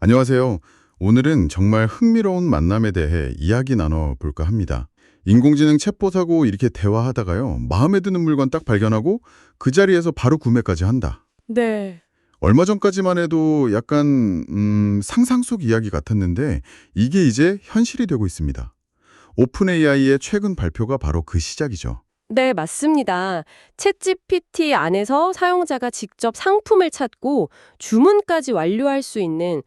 안녕하세요. 오늘은 정말 흥미로운 만남에 대해 이야기 나눠볼까 합니다. 인공지능 챗봇하고 이렇게 대화하다가요, 마음에 드는 물건 딱 발견하고 그 자리에서 바로 구매까지 한다. 네. 얼마 전까지만 해도 약간 상상 속 이야기 같았는데 이게 이제 현실이 되고 있습니다. 오픈 AI의 최근 발표가 바로 그 시작이죠. 네, 맞습니다. 챗GPT 안에서 사용자가 직접 상품을 찾고 주문까지 완료할 수 있는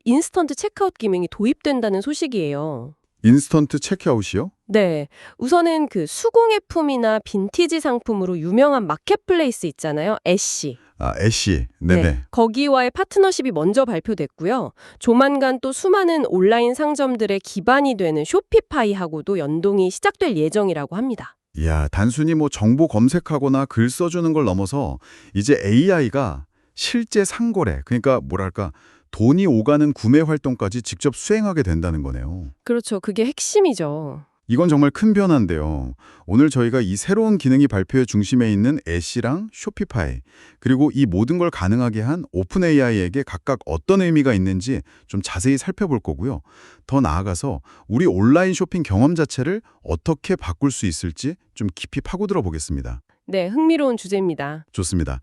인스턴트 체크아웃 기능이 도입된다는 소식이에요. 인스턴트 체크아웃이요? 네. 우선은 그 수공예품이나 빈티지 상품으로 유명한 마켓플레이스 있잖아요. 애쉬. 아, 애쉬. 네네. 거기와의 파트너십이 먼저 발표됐고요. 조만간 또 수많은 온라인 상점들의 기반이 되는 쇼피파이하고도 연동이 시작될 예정이라고 합니다. 이야, 단순히 뭐 정보 검색하거나 글 써주는 걸 넘어서 이제 AI가 실제 상거래, 그러니까 뭐랄까, 돈이 오가는 구매 활동까지 직접 수행하게 된다는 거네요. 그렇죠. 그게 핵심이죠. 이건 정말 큰 변화인데요. 오늘 저희가 이 새로운 기능이 발표의 중심에 있는 애쉬랑 쇼피파이, 그리고 이 모든 걸 가능하게 한 오픈 AI에게 각각 어떤 의미가 있는지 좀 자세히 살펴볼 거고요. 더 나아가서 우리 온라인 쇼핑 경험 자체를 어떻게 바꿀 수 있을지 좀 깊이 파고들어 보겠습니다. 네, 흥미로운 주제입니다. 좋습니다.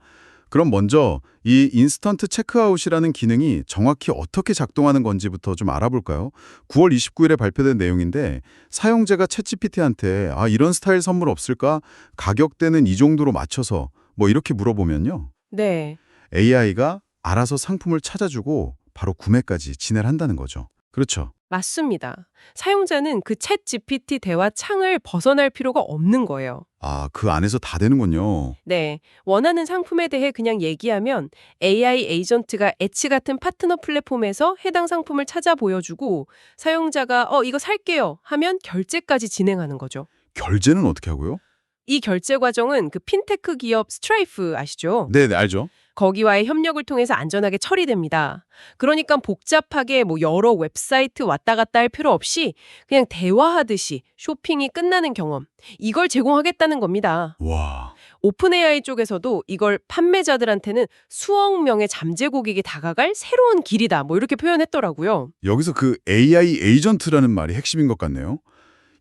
그럼 먼저 이 인스턴트 체크아웃이라는 기능이 정확히 어떻게 작동하는 건지부터 좀 알아볼까요? 9월 29일에 발표된 내용인데 사용자가 챗GPT한테 이런 스타일 선물 없을까? 가격대는 이 정도로 맞춰서 뭐 이렇게 물어보면요. 네, AI가 알아서 상품을 찾아주고 바로 구매까지 진행을 한다는 거죠. 그렇죠. 맞습니다. 사용자는 그 챗 GPT 대화 창을 벗어날 필요가 없는 거예요. 아, 그 안에서 다 되는군요. 네, 원하는 상품에 대해 그냥 얘기하면 AI 에이전트가 엣지 같은 파트너 플랫폼에서 해당 상품을 찾아 보여주고 사용자가 이거 살게요 하면 결제까지 진행하는 거죠. 결제는 어떻게 하고요? 이 결제 과정은 그 핀테크 기업 스트라이프 아시죠? 네, 알죠. 거기와의 협력을 통해서 안전하게 처리됩니다. 그러니까 복잡하게 여러 웹사이트 왔다 갔다 할 필요 없이 그냥 대화하듯이 쇼핑이 끝나는 경험, 이걸 제공하겠다는 겁니다. 와. 오픈 AI 쪽에서도 이걸 판매자들한테는 수억 명의 잠재 고객이 다가갈 새로운 길이다, 이렇게 표현했더라고요. 여기서 그 AI 에이전트라는 말이 핵심인 것 같네요.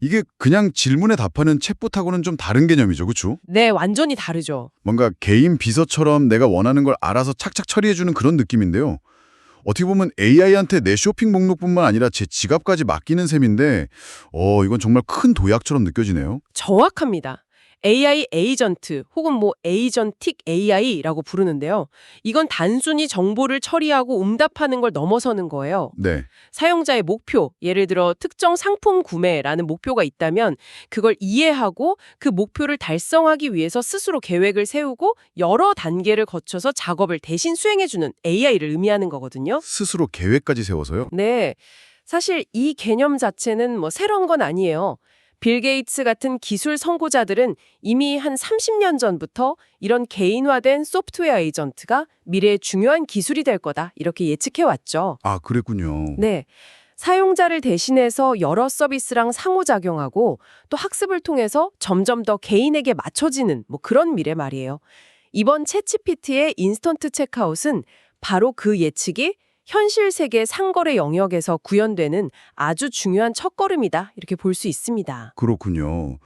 이게 그냥 질문에 답하는 챗봇하고는 좀 다른 개념이죠, 그렇죠? 네, 완전히 다르죠. 뭔가 개인 비서처럼 내가 원하는 걸 알아서 착착 처리해주는 그런 느낌인데요. 어떻게 보면 AI한테 내 쇼핑 목록뿐만 아니라 제 지갑까지 맡기는 셈인데 이건 정말 큰 도약처럼 느껴지네요. 정확합니다. AI 에이전트 혹은 에이전틱 AI라고 부르는데요. 이건 단순히 정보를 처리하고 응답하는 걸 넘어서는 거예요. 네, 사용자의 목표, 예를 들어 특정 상품 구매라는 목표가 있다면 그걸 이해하고 그 목표를 달성하기 위해서 스스로 계획을 세우고 여러 단계를 거쳐서 작업을 대신 수행해주는 AI를 의미하는 거거든요. 스스로 계획까지 세워서요. 네, 사실 이 개념 자체는 새로운 건 아니에요. 빌 게이츠 같은 기술 선구자들은 이미 한 30년 전부터 이런 개인화된 소프트웨어 에이전트가 미래의 중요한 기술이 될 거다, 이렇게 예측해왔죠. 아, 그랬군요. 네. 사용자를 대신해서 여러 서비스랑 상호작용하고 또 학습을 통해서 점점 더 개인에게 맞춰지는 그런 미래 말이에요. 이번 챗GPT의 인스턴트 체크아웃은 바로 그 예측이 현실 세계 상거래 영역에서 구현되는 아주 중요한 첫걸음이다, 이렇게 볼 수 있습니다. 그렇군요.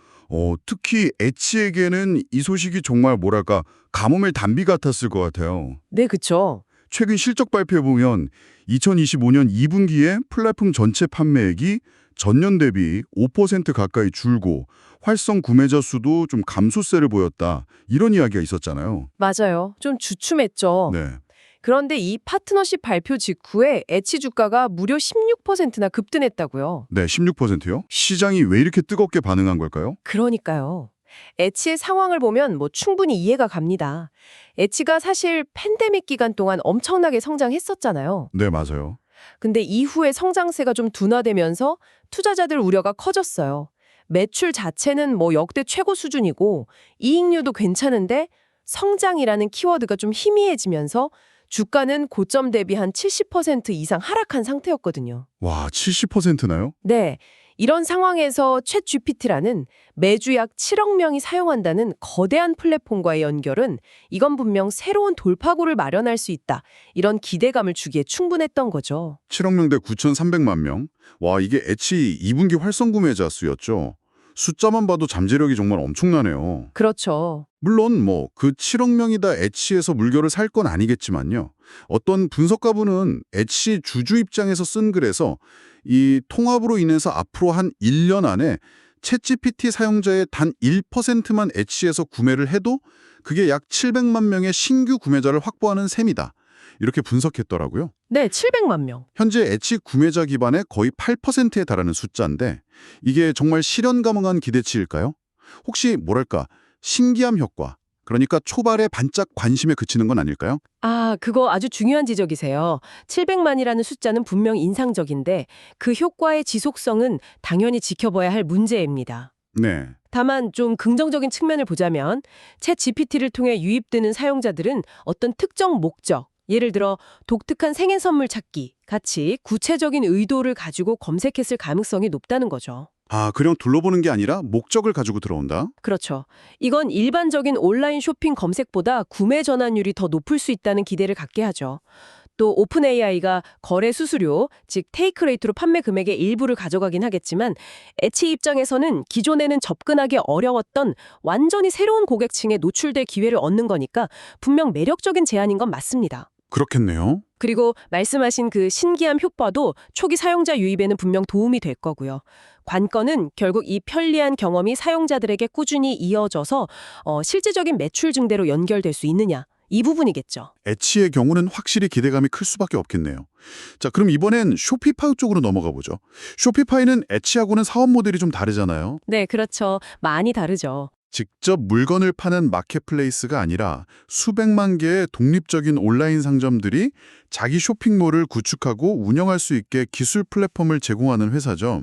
특히 엣지에게는 이 소식이 정말 뭐랄까 가뭄의 단비 같았을 것 같아요. 네, 그쵸. 최근 실적 발표에 보면 2025년 2분기에 플랫폼 전체 판매액이 전년 대비 5% 가까이 줄고 활성 구매자 수도 좀 감소세를 보였다. 이런 이야기가 있었잖아요. 맞아요. 좀 주춤했죠. 네. 그런데 이 파트너십 발표 직후에 엣지 주가가 무려 16%나 급등했다고요. 네, 16%요? 시장이 왜 이렇게 뜨겁게 반응한 걸까요? 그러니까요. 엣지의 상황을 보면 충분히 이해가 갑니다. 엣지가 사실 팬데믹 기간 동안 엄청나게 성장했었잖아요. 네, 맞아요. 근데 이후에 성장세가 좀 둔화되면서 투자자들 우려가 커졌어요. 매출 자체는 역대 최고 수준이고 이익률도 괜찮은데 성장이라는 키워드가 좀 희미해지면서 주가는 고점 대비 한 70% 이상 하락한 상태였거든요. 와, 70%나요? 네. 이런 상황에서 챗 GPT라는 매주 약 7억 명이 사용한다는 거대한 플랫폼과의 연결은 이건 분명 새로운 돌파구를 마련할 수 있다. 이런 기대감을 주기에 충분했던 거죠. 7억 명 대 9,300만 명. 와, 이게 엣지 2분기 활성 구매자 수였죠. 숫자만 봐도 잠재력이 정말 엄청나네요. 그렇죠. 물론 뭐 그 7억 명이 다 엣지에서 물결을 살 건 아니겠지만요. 어떤 분석가분은 엣지 주주 입장에서 쓴 글에서 이 통합으로 인해서 앞으로 한 1년 안에 챗GPT 사용자의 단 1%만 엣지에서 구매를 해도 그게 약 700만 명의 신규 구매자를 확보하는 셈이다. 이렇게 분석했더라고요. 네, 700만 명. 현재 엣지 구매자 기반의 거의 8%에 달하는 숫자인데 이게 정말 실현 가능한 기대치일까요? 혹시 뭐랄까 신기함 효과, 그러니까 초반에 반짝 관심에 그치는 건 아닐까요? 아, 그거 아주 중요한 지적이세요. 700만이라는 숫자는 분명 인상적인데 그 효과의 지속성은 당연히 지켜봐야 할 문제입니다. 네. 다만 좀 긍정적인 측면을 보자면 챗 GPT를 통해 유입되는 사용자들은 어떤 특정 목적, 예를 들어 독특한 생일 선물 찾기 같이 구체적인 의도를 가지고 검색했을 가능성이 높다는 거죠. 아, 그냥 둘러보는 게 아니라 목적을 가지고 들어온다? 그렇죠. 이건 일반적인 온라인 쇼핑 검색보다 구매 전환율이 더 높을 수 있다는 기대를 갖게 하죠. 또 오픈 AI가 거래 수수료, 즉 테이크 레이트로 판매 금액의 일부를 가져가긴 하겠지만 엣지 입장에서는 기존에는 접근하기 어려웠던 완전히 새로운 고객층에 노출될 기회를 얻는 거니까 분명 매력적인 제안인 건 맞습니다. 그렇겠네요. 그리고 말씀하신 그 신기함 효과도 초기 사용자 유입에는 분명 도움이 될 거고요. 관건은 결국 이 편리한 경험이 사용자들에게 꾸준히 이어져서 실질적인 매출 증대로 연결될 수 있느냐, 이 부분이겠죠. 엣지의 경우는 확실히 기대감이 클 수밖에 없겠네요. 자, 그럼 이번엔 쇼피파이 쪽으로 넘어가 보죠. 쇼피파이는 엣지하고는 사업 모델이 좀 다르잖아요. 네, 그렇죠. 많이 다르죠. 직접 물건을 파는 마켓플레이스가 아니라 수백만 개의 독립적인 온라인 상점들이 자기 쇼핑몰을 구축하고 운영할 수 있게 기술 플랫폼을 제공하는 회사죠.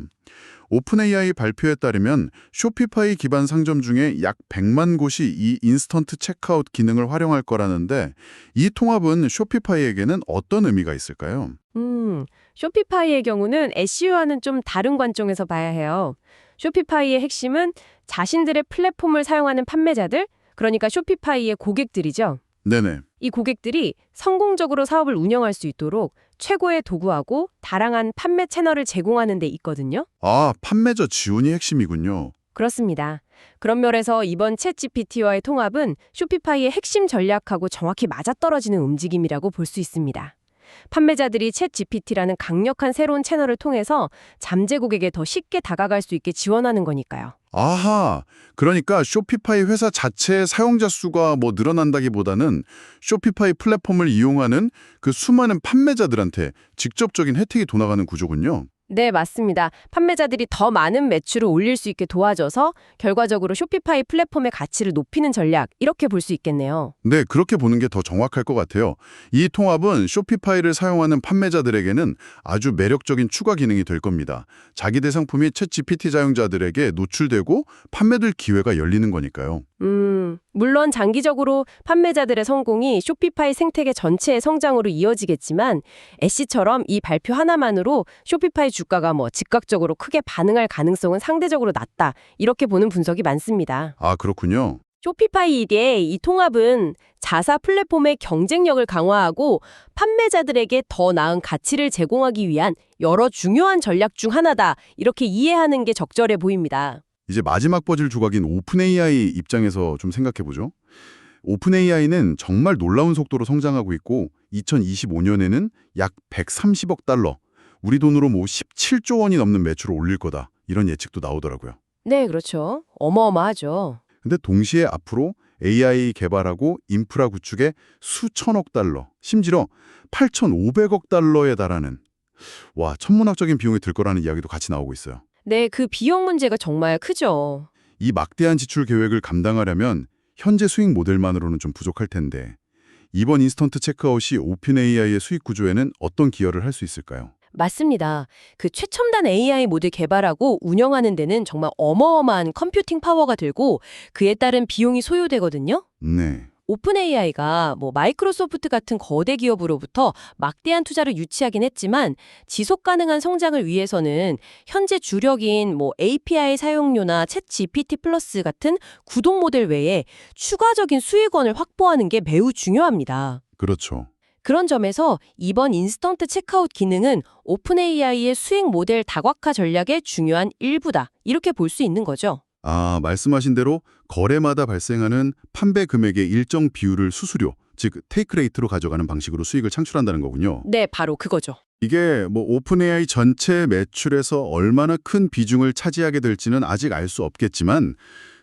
오픈 AI 발표에 따르면 쇼피파이 기반 상점 중에 약 100만 곳이 이 인스턴트 체크아웃 기능을 활용할 거라는데 이 통합은 쇼피파이에게는 어떤 의미가 있을까요? 쇼피파이의 경우는 SEO와는 좀 다른 관점에서 봐야 해요. 쇼피파이의 핵심은 자신들의 플랫폼을 사용하는 판매자들, 그러니까 쇼피파이의 고객들이죠. 네네. 이 고객들이 성공적으로 사업을 운영할 수 있도록 최고의 도구하고 다양한 판매 채널을 제공하는 데 있거든요. 아, 판매자 지원이 핵심이군요. 그렇습니다. 그런 면에서 이번 챗 GPT와의 통합은 쇼피파이의 핵심 전략하고 정확히 맞아떨어지는 움직임이라고 볼 수 있습니다. 판매자들이 챗 GPT라는 강력한 새로운 채널을 통해서 잠재 고객에 더 쉽게 다가갈 수 있게 지원하는 거니까요. 아하, 그러니까 쇼피파이 회사 자체의 사용자 수가 뭐 늘어난다기보다는 쇼피파이 플랫폼을 이용하는 그 수많은 판매자들한테 직접적인 혜택이 돌아가는 구조군요. 네, 맞습니다. 판매자들이 더 많은 매출을 올릴 수 있게 도와줘서 결과적으로 쇼피파이 플랫폼의 가치를 높이는 전략, 이렇게 볼 수 있겠네요. 네, 그렇게 보는 게 더 정확할 것 같아요. 이 통합은 쇼피파이를 사용하는 판매자들에게는 아주 매력적인 추가 기능이 될 겁니다. 자기 대상품이 챗 GPT 사용자들에게 노출되고 판매될 기회가 열리는 거니까요. 물론 장기적으로 판매자들의 성공이 쇼피파이 생태계 전체의 성장으로 이어지겠지만 애쉬처럼 이 발표 하나만으로 쇼피파이 주가가 즉각적으로 크게 반응할 가능성은 상대적으로 낮다. 이렇게 보는 분석이 많습니다. 아, 그렇군요. 쇼피파이의 이 통합은 자사 플랫폼의 경쟁력을 강화하고 판매자들에게 더 나은 가치를 제공하기 위한 여러 중요한 전략 중 하나다. 이렇게 이해하는 게 적절해 보입니다. 이제 마지막 퍼즐 조각인 오픈 AI 입장에서 좀 생각해보죠. 오픈 AI는 정말 놀라운 속도로 성장하고 있고 2025년에는 약 130억 달러, 우리 돈으로 17조 원이 넘는 매출을 올릴 거다. 이런 예측도 나오더라고요. 네, 그렇죠. 어마어마하죠. 근데 동시에 앞으로 AI 개발하고 인프라 구축에 수천억 달러, 심지어 8,500억 달러에 달하는 천문학적인 비용이 들 거라는 이야기도 같이 나오고 있어요. 네, 그 비용 문제가 정말 크죠. 이 막대한 지출 계획을 감당하려면 현재 수익 모델만으로는 좀 부족할 텐데 이번 인스턴트 체크아웃이 오픈 AI의 수익 구조에는 어떤 기여를 할 수 있을까요? 맞습니다. 그 최첨단 AI 모델 개발하고 운영하는 데는 정말 어마어마한 컴퓨팅 파워가 들고 그에 따른 비용이 소요되거든요. 네. 오픈 AI가 뭐 마이크로소프트 같은 거대 기업으로부터 막대한 투자를 유치하긴 했지만 지속 가능한 성장을 위해서는 현재 주력인 뭐 API 사용료나 챗 GPT 플러스 같은 구독 모델 외에 추가적인 수익원을 확보하는 게 매우 중요합니다. 그렇죠. 그런 점에서 이번 인스턴트 체크아웃 기능은 오픈 AI의 수익 모델 다각화 전략의 중요한 일부다. 이렇게 볼 수 있는 거죠. 아, 말씀하신 대로 거래마다 발생하는 판매 금액의 일정 비율을 수수료, 즉 테이크 레이트로 가져가는 방식으로 수익을 창출한다는 거군요. 네, 바로 그거죠. 이게 뭐 오픈 AI 전체 매출에서 얼마나 큰 비중을 차지하게 될지는 아직 알 수 없겠지만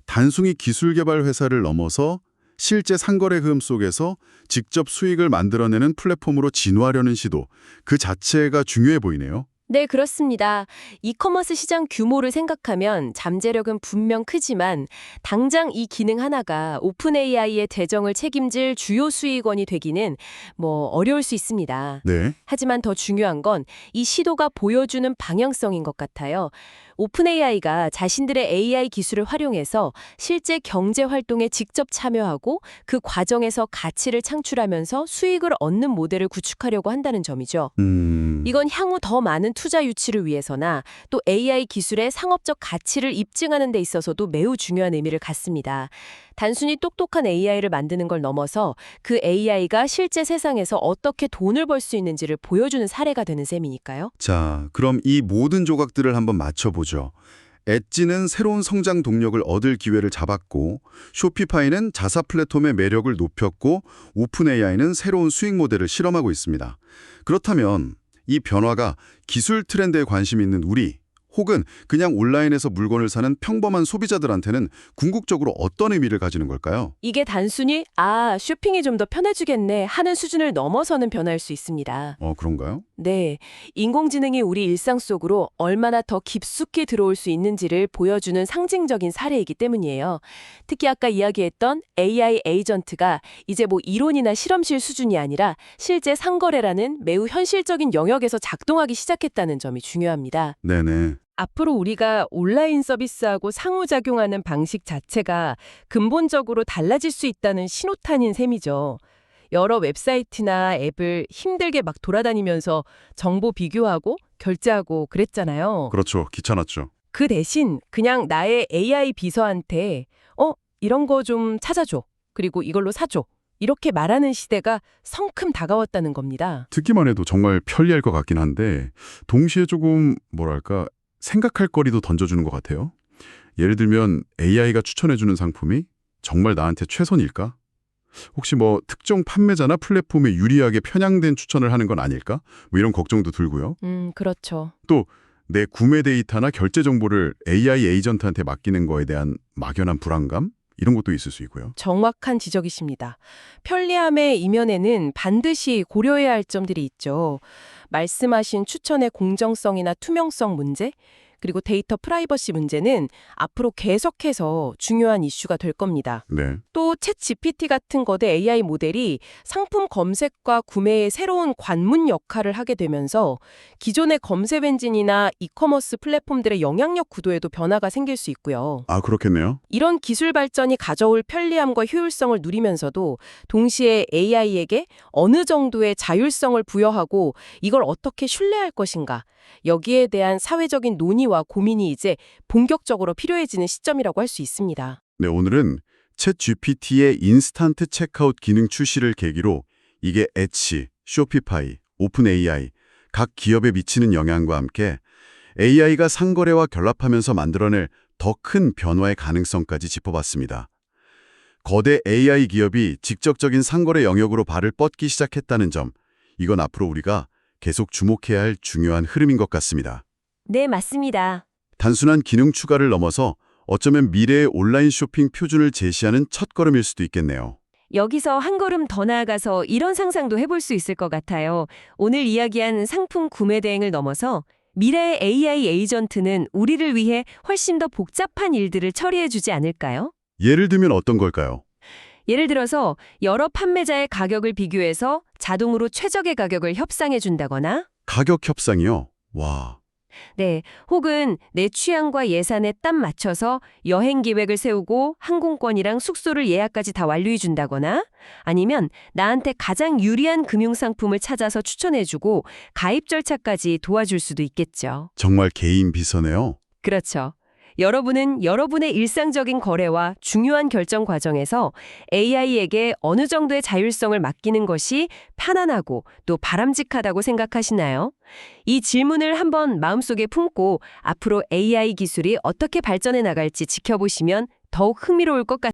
단순히 기술 개발 회사를 넘어서 실제 상거래 흐름 속에서 직접 수익을 만들어내는 플랫폼으로 진화하려는 시도, 그 자체가 중요해 보이네요. 네, 그렇습니다. 이커머스 시장 규모를 생각하면 잠재력은 분명 크지만 당장 이 기능 하나가 오픈 AI의 재정을 책임질 주요 수익원이 되기는 뭐 어려울 수 있습니다. 네. 하지만 더 중요한 건 이 시도가 보여주는 방향성인 것 같아요. 오픈 AI가 자신들의 AI 기술을 활용해서 실제 경제 활동에 직접 참여하고 그 과정에서 가치를 창출하면서 수익을 얻는 모델을 구축하려고 한다는 점이죠. 이건 향후 더 많은 투자 유치를 위해서나 또 AI 기술의 상업적 가치를 입증하는 데 있어서도 매우 중요한 의미를 갖습니다. 단순히 똑똑한 AI를 만드는 걸 넘어서 그 AI가 실제 세상에서 어떻게 돈을 벌 수 있는지를 보여주는 사례가 되는 셈이니까요. 자, 그럼 이 모든 조각들을 한번 맞춰보죠. 엣지는 새로운 성장 동력을 얻을 기회를 잡았고, 쇼피파이는 자사 플랫폼의 매력을 높였고, 오픈 AI는 새로운 수익 모델을 실험하고 있습니다. 그렇다면 이 변화가 기술 트렌드에 관심 있는 우리, 혹은 그냥 온라인에서 물건을 사는 평범한 소비자들한테는 궁극적으로 어떤 의미를 가지는 걸까요? 이게 단순히 쇼핑이 좀 더 편해지겠네 하는 수준을 넘어서는 변화일 수 있습니다. 그런가요? 네, 인공지능이 우리 일상 속으로 얼마나 더 깊숙이 들어올 수 있는지를 보여주는 상징적인 사례이기 때문이에요. 특히 아까 이야기했던 AI 에이전트가 이제 뭐 이론이나 실험실 수준이 아니라 실제 상거래라는 매우 현실적인 영역에서 작동하기 시작했다는 점이 중요합니다. 네네. 앞으로 우리가 온라인 서비스하고 상호작용하는 방식 자체가 근본적으로 달라질 수 있다는 신호탄인 셈이죠. 여러 웹사이트나 앱을 힘들게 막 돌아다니면서 정보 비교하고 결제하고 그랬잖아요. 그렇죠. 귀찮았죠. 그 대신 그냥 나의 AI 비서한테 이런 거 좀 찾아줘. 그리고 이걸로 사줘. 이렇게 말하는 시대가 성큼 다가왔다는 겁니다. 듣기만 해도 정말 편리할 것 같긴 한데 동시에 조금 뭐랄까 생각할 거리도 던져주는 것 같아요. 예를 들면 AI가 추천해주는 상품이 정말 나한테 최선일까? 혹시 뭐 특정 판매자나 플랫폼에 유리하게 편향된 추천을 하는 건 아닐까? 뭐 이런 걱정도 들고요. 그렇죠. 또 내 구매 데이터나 결제 정보를 AI 에이전트한테 맡기는 거에 대한 막연한 불안감? 이런 것도 있을 수 있고요. 정확한 지적이십니다. 편리함의 이면에는 반드시 고려해야 할 점들이 있죠. 말씀하신 추천의 공정성이나 투명성 문제, 그리고 데이터 프라이버시 문제는 앞으로 계속해서 중요한 이슈가 될 겁니다. 네. 또 챗 GPT 같은 거대 AI 모델이 상품 검색과 구매의 새로운 관문 역할을 하게 되면서 기존의 검색 엔진이나 이커머스 플랫폼들의 영향력 구도에도 변화가 생길 수 있고요. 아, 그렇겠네요. 이런 기술 발전이 가져올 편리함과 효율성을 누리면서도 동시에 AI에게 어느 정도의 자율성을 부여하고 이걸 어떻게 신뢰할 것인가, 여기에 대한 사회적인 논의와 고민이 이제 본격적으로 필요해지는 시점이라고 할 수 있습니다. 네, 오늘은 챗 GPT의 인스턴트 체크아웃 기능 출시를 계기로 이게 엣지, 쇼피파이, 오픈 AI, 각 기업에 미치는 영향과 함께 AI가 상거래와 결합하면서 만들어낼 더 큰 변화의 가능성까지 짚어봤습니다. 거대 AI 기업이 직접적인 상거래 영역으로 발을 뻗기 시작했다는 점, 이건 앞으로 우리가 계속 주목해야 할 중요한 흐름인 것 같습니다. 네, 맞습니다. 단순한 기능 추가를 넘어서 어쩌면 미래의 온라인 쇼핑 표준을 제시하는 첫걸음일 수도 있겠네요. 여기서 한 걸음 더 나아가서 이런 상상도 해볼 수 있을 것 같아요. 오늘 이야기한 상품 구매 대행을 넘어서 미래의 AI 에이전트는 우리를 위해 훨씬 더 복잡한 일들을 처리해주지 않을까요? 예를 들면 어떤 걸까요? 예를 들어서 여러 판매자의 가격을 비교해서 자동으로 최적의 가격을 협상해준다거나 가격 협상이요? 와, 네, 혹은 내 취향과 예산에 딱 맞춰서 여행 계획을 세우고 항공권이랑 숙소를 예약까지 다 완료해 준다거나 아니면 나한테 가장 유리한 금융상품을 찾아서 추천해주고 가입 절차까지 도와줄 수도 있겠죠. 정말 개인 비서네요. 그렇죠. 여러분은 여러분의 일상적인 거래와 중요한 결정 과정에서 AI에게 어느 정도의 자율성을 맡기는 것이 편안하고 또 바람직하다고 생각하시나요? 이 질문을 한번 마음속에 품고 앞으로 AI 기술이 어떻게 발전해 나갈지 지켜보시면 더욱 흥미로울 것 같아요.